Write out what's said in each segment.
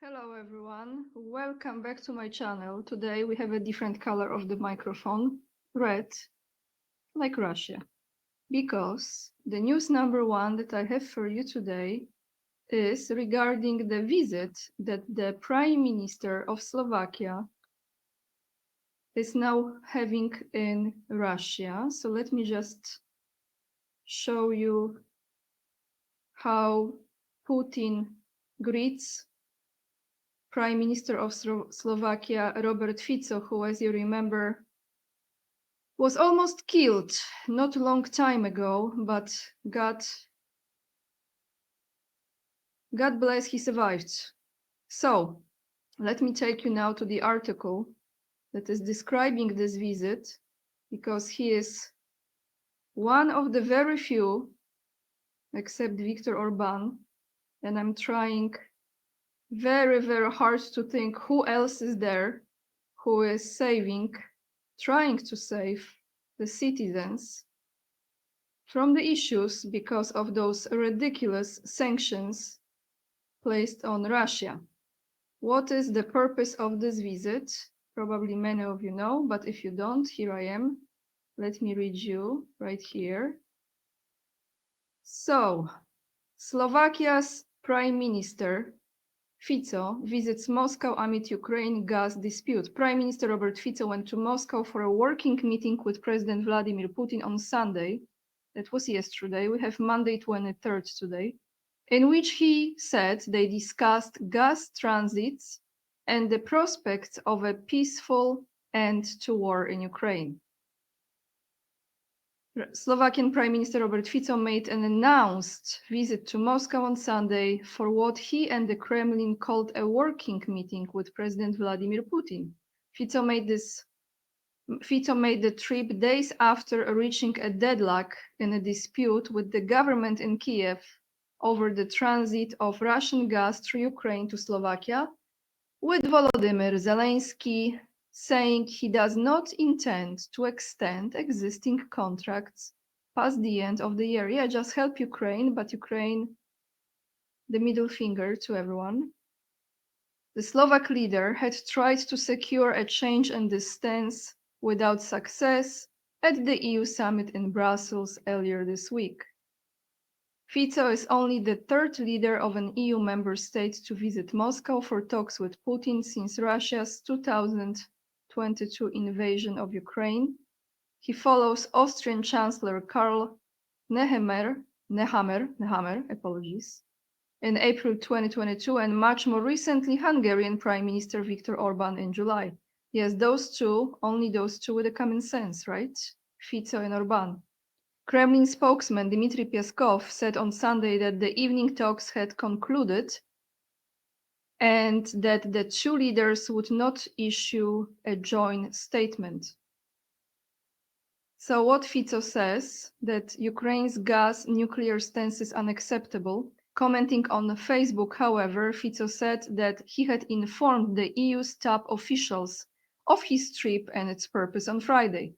Hello everyone, welcome back to my channel. Today we have a different color of the microphone, red, like Russia. Because the news number one that I have for you today is regarding the visit that the Prime Minister of Slovakia is now having in Russia. So let me just show you how Putin greets Prime Minister of Slovakia, Robert Fico, who, as you remember, was almost killed not a long time ago, but God bless, he survived. So, let me take you now to the article that is describing this visit, because he is one of the very few, except Viktor Orban, and I'm trying very, very hard to think who else is there who is trying to save the citizens from the issues because of those ridiculous sanctions placed on Russia. What is the purpose of this visit? Probably many of you know, but if you don't, here I am. Let me read you right here. So, Slovakia's Prime Minister Fico visits Moscow amid Ukraine gas dispute. Prime Minister Robert Fico went to Moscow for a working meeting with President Vladimir Putin on Sunday. That was yesterday. We have Monday 23rd today, in which he said they discussed gas transits and the prospects of a peaceful end to war in Ukraine. Slovakian Prime Minister Robert Fico made an announced visit to Moscow on Sunday for what he and the Kremlin called a working meeting with President Vladimir Putin. Fico made the trip days after reaching a deadlock in a dispute with the government in Kiev over the transit of Russian gas through Ukraine to Slovakia, with Volodymyr Zelensky saying he does not intend to extend existing contracts past the end of the year. Yeah, just help Ukraine, but Ukraine, the middle finger to everyone. The Slovak leader had tried to secure a change in this stance without success at the EU summit in Brussels earlier this week. Fico is only the third leader of an EU member state to visit Moscow for talks with Putin since Russia's 2022 invasion of Ukraine. He follows Austrian Chancellor Karl Nehammer, in April 2022, and much more recently Hungarian Prime Minister Viktor Orban in July. Yes, those two, only those two with a common sense, right? Fico and Orban. Kremlin spokesman Dmitry Peskov said on Sunday that the evening talks had concluded and that the two leaders would not issue a joint statement. So what Fico says, that Ukraine's gas nuclear stance is unacceptable. Commenting on Facebook, however, Fico said that he had informed the EU's top officials of his trip and its purpose on Friday.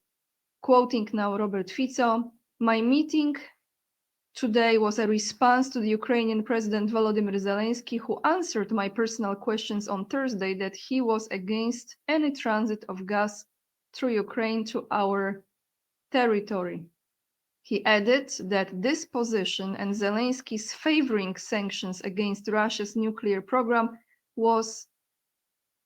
Quoting now Robert Fico, "My meeting today was a response to the Ukrainian President Volodymyr Zelensky, who answered my personal questions on Thursday that he was against any transit of gas through Ukraine to our territory." He added that this position and Zelensky's favoring sanctions against Russia's nuclear program was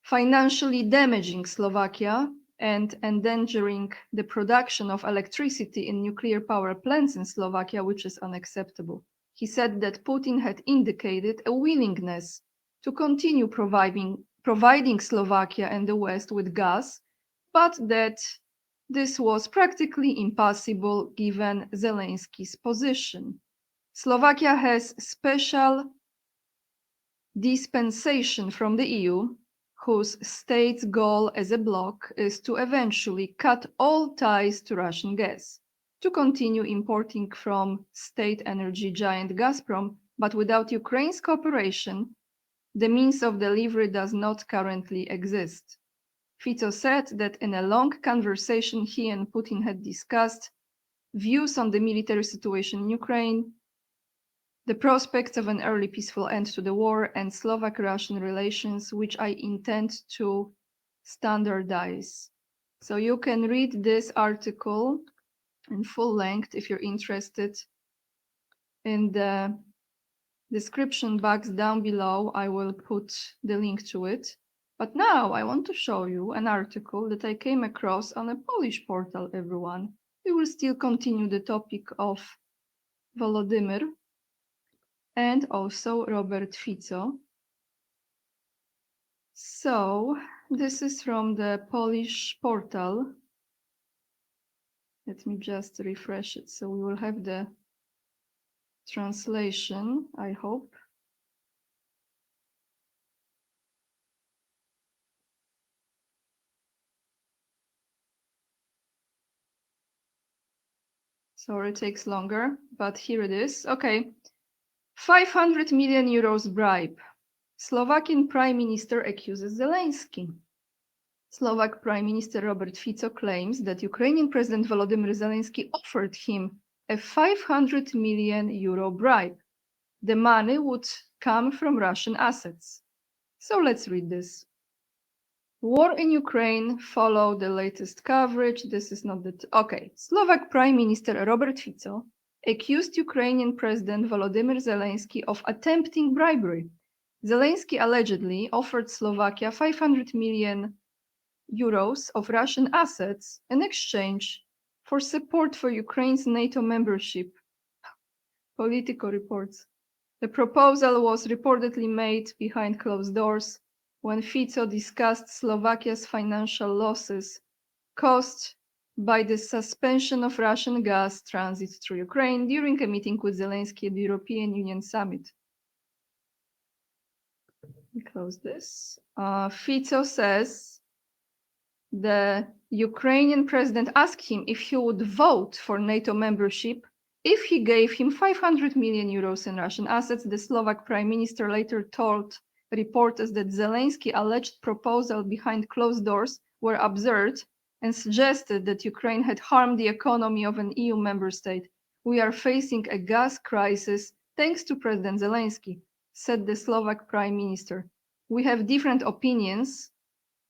financially damaging Slovakia and endangering the production of electricity in nuclear power plants in Slovakia, which is unacceptable. He said that Putin had indicated a willingness to continue providing Slovakia and the West with gas, but that this was practically impossible given Zelensky's position. Slovakia has special dispensation from the EU, whose state's goal as a bloc is to eventually cut all ties to Russian gas, to continue importing from state energy giant Gazprom, but without Ukraine's cooperation, the means of delivery does not currently exist. Fico said that in a long conversation he and Putin had discussed views on the military situation in Ukraine, the prospects of an early peaceful end to the war, and Slovak-Russian relations, which I intend to standardize. So you can read this article in full length if you're interested. In the description box down below, I will put the link to it. But now I want to show you an article that I came across on a Polish portal, everyone. We will still continue the topic of Volodymyr and also Robert Fico. So this is from the Polish portal. Let me just refresh it so we will have the translation, I hope. Sorry, it takes longer, but here it is. Okay. 500 million euros bribe. Slovakian Prime Minister accuses Zelensky. Slovak Prime Minister Robert Fico claims that Ukrainian President Volodymyr Zelensky offered him a 500 million euro bribe. The money would come from Russian assets. So let's read this. War in Ukraine, follow the latest coverage. This is not the... Okay. Slovak Prime Minister Robert Fico accused Ukrainian President Volodymyr Zelensky of attempting bribery. Zelensky allegedly offered Slovakia 500 million euros of Russian assets in exchange for support for Ukraine's NATO membership. Politico reports. The proposal was reportedly made behind closed doors when Fico discussed Slovakia's financial losses caused by the suspension of Russian gas transit through Ukraine during a meeting with Zelensky at the European Union summit. Let me close this. Fico says the Ukrainian president asked him if he would vote for NATO membership if he gave him 500 million euros in Russian assets. The Slovak prime minister later told reporters that Zelensky's alleged proposal behind closed doors were absurd and suggested that Ukraine had harmed the economy of an EU member state. We are facing a gas crisis thanks to President Zelensky, said the Slovak prime minister. We have different opinions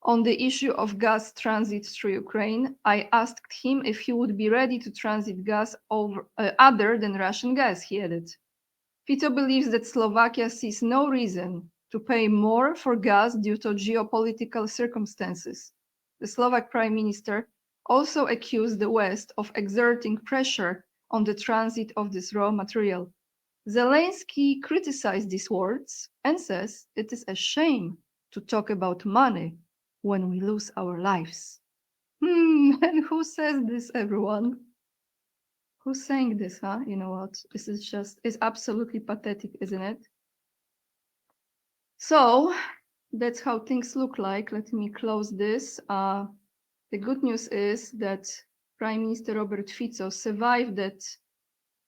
on the issue of gas transit through Ukraine. I asked him if he would be ready to transit gas over other than Russian gas, he added. Fico believes that Slovakia sees no reason to pay more for gas due to geopolitical circumstances. The Slovak prime minister also accused the West of exerting pressure on the transit of this raw material. Zelensky criticized these words and says it is a shame to talk about money when we lose our lives. And who says this, everyone? Who's saying this, huh? You know what? This is just, it's absolutely pathetic, isn't it? So that's how things look like. Let me close this. The good news is that Prime Minister Robert Fico survived that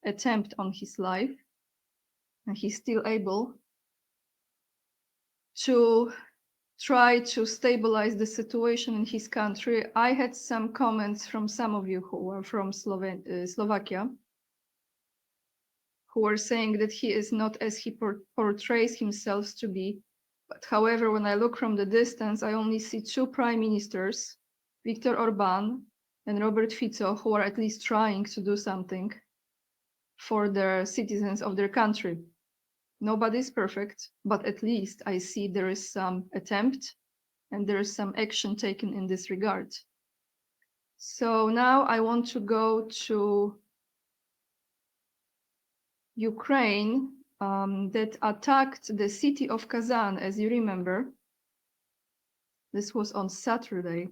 attempt on his life, and he's still able to try to stabilize the situation in his country. I had some comments from some of you who are from Slovakia, who were saying that he is not as he portrays himself to be. But however, when I look from the distance, I only see two prime ministers, Viktor Orban and Robert Fico, who are at least trying to do something for the citizens of their country. Nobody is perfect, but at least I see there is some attempt and there is some action taken in this regard. So now I want to go to Ukraine that attacked the city of Kazan, as you remember. This was on Saturday.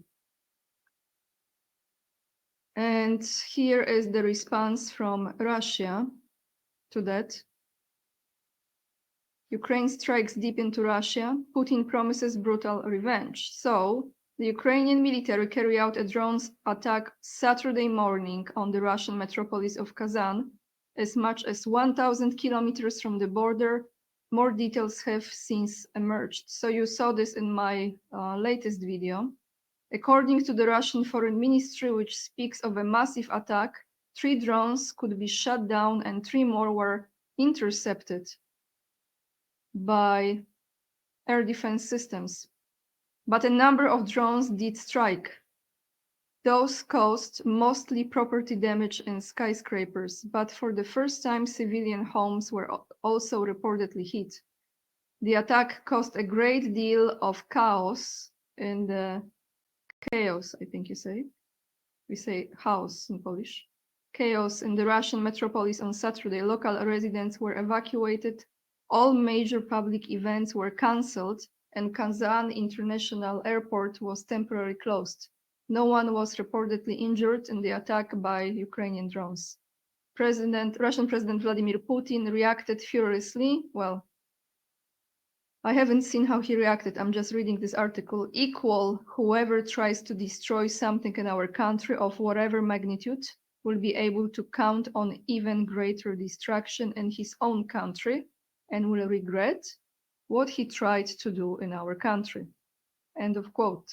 And here is the response from Russia to that. Ukraine strikes deep into Russia. Putin promises brutal revenge. So the Ukrainian military carried out a drone attack Saturday morning on the Russian metropolis of Kazan, as much as 1,000 kilometers from the border. More details have since emerged. So you saw this in my latest video. According to the Russian Foreign Ministry, which speaks of a massive attack, 3 drones could be shot down and 3 more were intercepted by air defense systems, but a number of drones did strike. Those caused mostly property damage in skyscrapers, but for the first time civilian homes were also reportedly hit. The attack caused a great deal of chaos in the chaos, I think you say. We say house in Polish. Chaos in the Russian metropolis on Saturday. Local residents were evacuated. All major public events were cancelled, and Kazan International Airport was temporarily closed. No one was reportedly injured in the attack by Ukrainian drones. Russian President Vladimir Putin reacted furiously. Well, I haven't seen how he reacted. I'm just reading this article. Equal, whoever tries to destroy something in our country of whatever magnitude will be able to count on even greater destruction in his own country and will regret what he tried to do in our country. End of quote.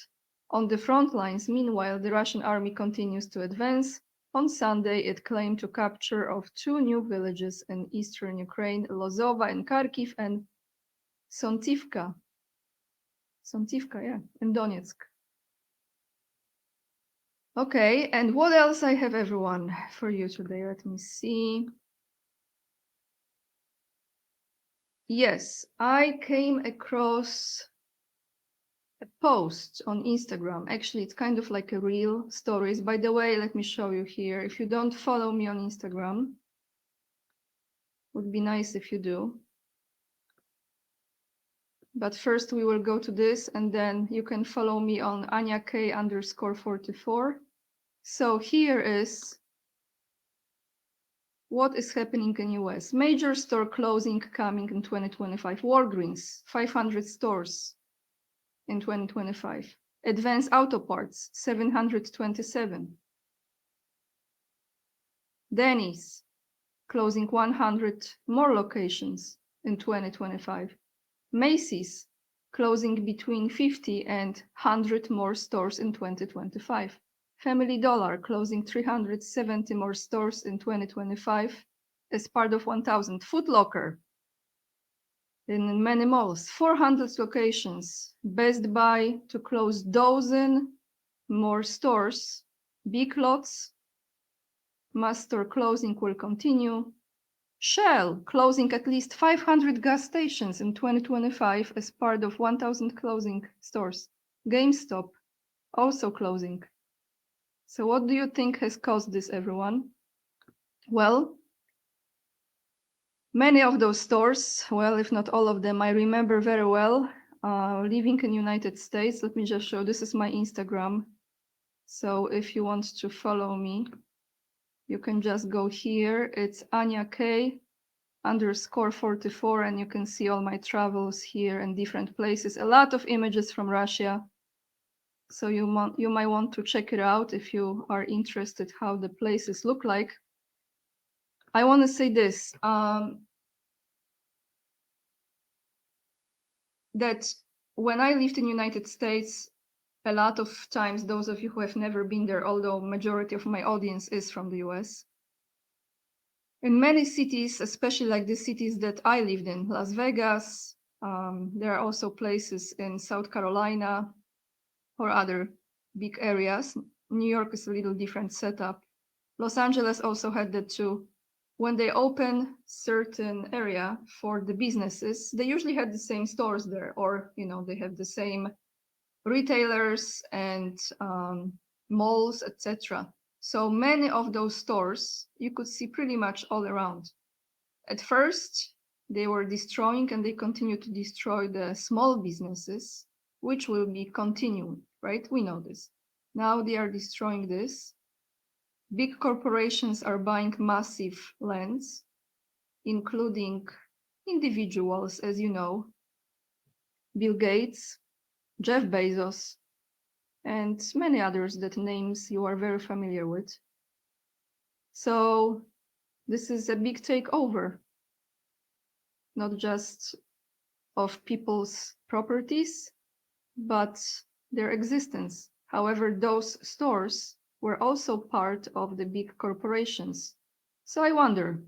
On the front lines, meanwhile, the Russian army continues to advance. On Sunday, it claimed to capture of 2 new villages in eastern Ukraine, Lozova and Kharkiv, and Sontivka, yeah, in Donetsk. Okay, and what else I have, everyone, for you today? Let me see. Yes, I came across a post on Instagram. Actually, it's kind of like a reel stories. By the way, let me show you here. If you don't follow me on Instagram, would be nice if you do. But first we will go to this, and then you can follow me on AnyaK_44. So here is what is happening in US. Major store closing coming in 2025. Walgreens, 500 stores in 2025. Advanced Auto Parts, 727. Denny's, closing 100 more locations in 2025. Macy's, closing between 50 and 100 more stores in 2025. Family Dollar, closing 370 more stores in 2025 as part of 1,000. Foot Locker, in many malls, 400 locations. Best Buy to close dozen more stores. Big Lots, mass store closing will continue. Shell closing at least 500 gas stations in 2025 as part of 1,000 closing stores. GameStop also closing. So what do you think has caused this, everyone? Well, many of those stores, well, if not all of them, I remember very well. Living in United States, let me just show, this is my Instagram. So if you want to follow me, you can just go here. It's AnyaK_44, and you can see all my travels here in different places. A lot of images from Russia. So you might want to check it out if you are interested how the places look like. I want to say this, that when I lived in United States, a lot of times, those of you who have never been there, although majority of my audience is from the US, in many cities, especially like the cities that I lived in, Las Vegas, there are also places in South Carolina or other big areas. New York is a little different setup. Los Angeles also had that too. When they open certain area for the businesses, they usually had the same stores there, or they have the same retailers and malls, etc. So many of those stores you could see pretty much all around. At first, they were destroying, and they continue to destroy the small businesses, which will be continued, right? We know this. Now they are destroying this. Big corporations are buying massive lands, including individuals, as you know, Bill Gates, Jeff Bezos, and many others that names you are very familiar with. So this is a big takeover, not just of people's properties, but their existence. However, those stores were also part of the big corporations. So I wonder,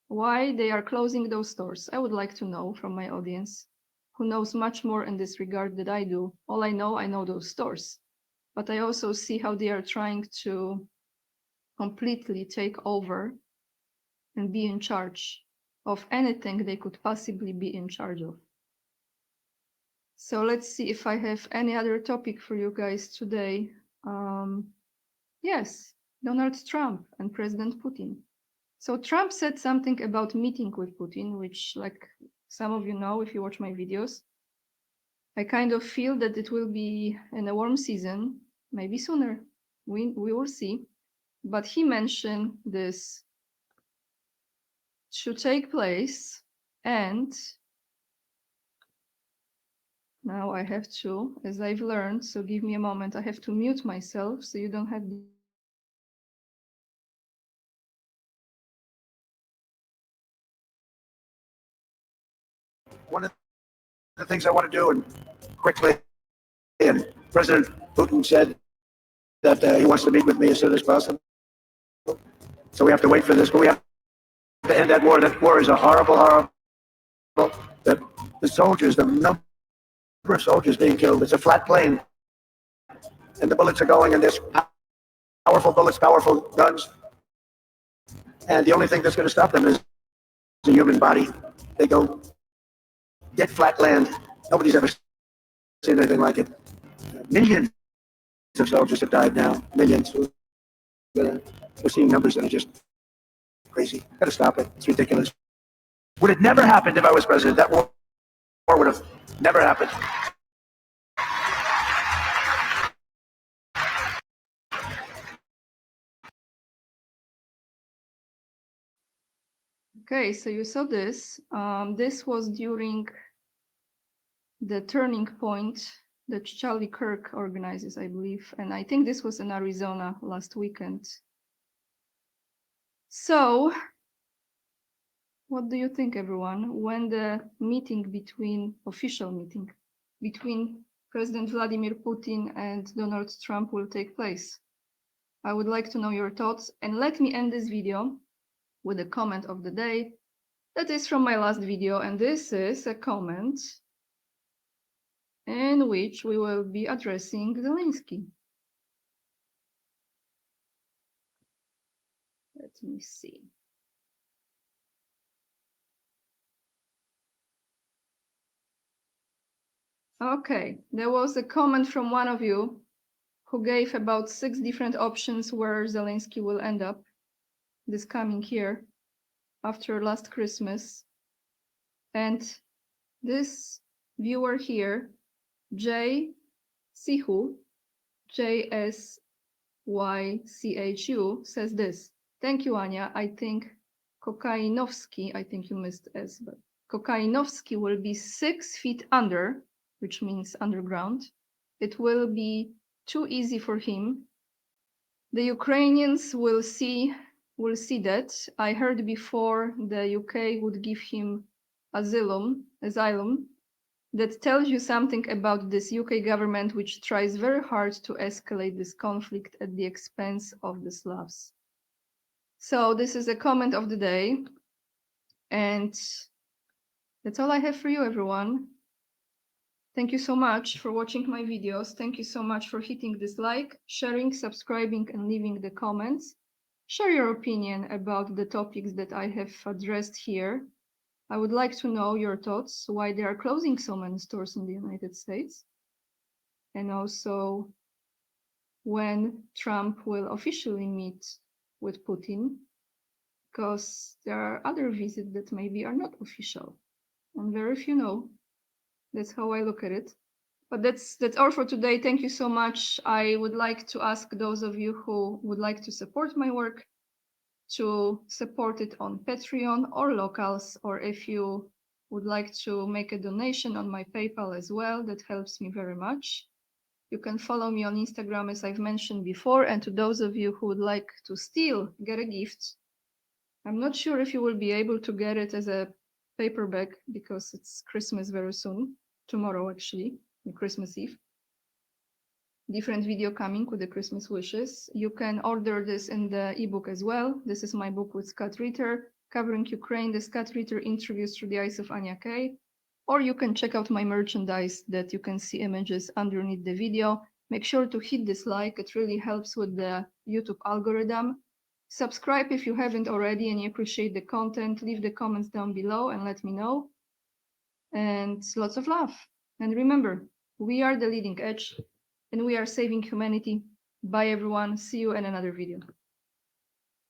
why they are closing those stores. I would like to know from my audience, who knows much more in this regard than I do. All I know those stores. But I also see how they are trying to completely take over and be in charge of anything they could possibly be in charge of. So let's see if I have any other topic for you guys today. Yes, Donald Trump and President Putin. So Trump said something about meeting with Putin, which, like some of you know if you watch my videos, I kind of feel that it will be in a warm season, maybe sooner. We will see. But he mentioned this should take place, and now I have to, as I've learned, so give me a moment, I have to mute myself so you don't have one of the things I want to do, and quickly, and President Putin said that he wants to meet with me as soon as possible. So we have to wait for this, but we have to end that war. That war is a horrible, horrible. That the soldiers, the number of soldiers being killed, it's a flat plane, and the bullets are going, and there's powerful bullets, powerful guns, and the only thing that's going to stop them is the human body. They go get flat land. Nobody's ever seen anything like it. Millions of soldiers have died now. Millions. We're seeing numbers that are just crazy. Gotta stop it. It's ridiculous. Would it never happened if I was president? That war would have never happened. Okay, so you saw this. This was during the turning point that Charlie Kirk organizes, I believe. And I think this was in Arizona last weekend. So, what do you think, everyone, when the official meeting between President Vladimir Putin and Donald Trump will take place? I would like to know your thoughts, and let me end this video with a comment of the day that is from my last video, and this is a comment in which we will be addressing Zelensky. Let me see. Okay, there was a comment from one of you who gave about 6 different options where Zelensky will end up this coming year after last Christmas. And this viewer here, J. Sihu, JSYCHU, says this. Thank you, Anya. I think Kokainovsky, I think you missed S, but Kokainovsky will be 6 feet under, which means underground. It will be too easy for him. The Ukrainians will see that. I heard before the UK would give him asylum. That tells you something about this UK government, which tries very hard to escalate this conflict at the expense of the Slavs. So this is a comment of the day, and that's all I have for you, everyone. Thank you so much for watching my videos. Thank you so much for hitting this like, sharing, subscribing, and leaving the comments. Share your opinion about the topics that I have addressed here. I would like to know your thoughts, why they are closing so many stores in the United States, and also when Trump will officially meet with Putin, because there are other visits that maybe are not official, and very few know. That's how I look at it. But that's all for today. Thank you so much. I would like to ask those of you who would like to support my work to support it on Patreon or Locals, or if you would like to make a donation on my PayPal as well, that helps me very much. You can follow me on Instagram, as I've mentioned before, and to those of you who would like to still get a gift, I'm not sure if you will be able to get it as a paperback because it's Christmas very soon, tomorrow actually, Christmas Eve. Different video coming with the Christmas wishes. You can order this in the ebook as well. This is my book with Scott Ritter. covering Ukraine, the Scott Ritter interviews through the eyes of Anya Kay. Or you can check out my merchandise that you can see images underneath the video. Make sure to hit this like, it really helps with the YouTube algorithm. Subscribe if you haven't already and you appreciate the content. Leave the comments down below and let me know. And lots of love. And remember, we are the leading edge and we are saving humanity. Bye everyone. See you in another video.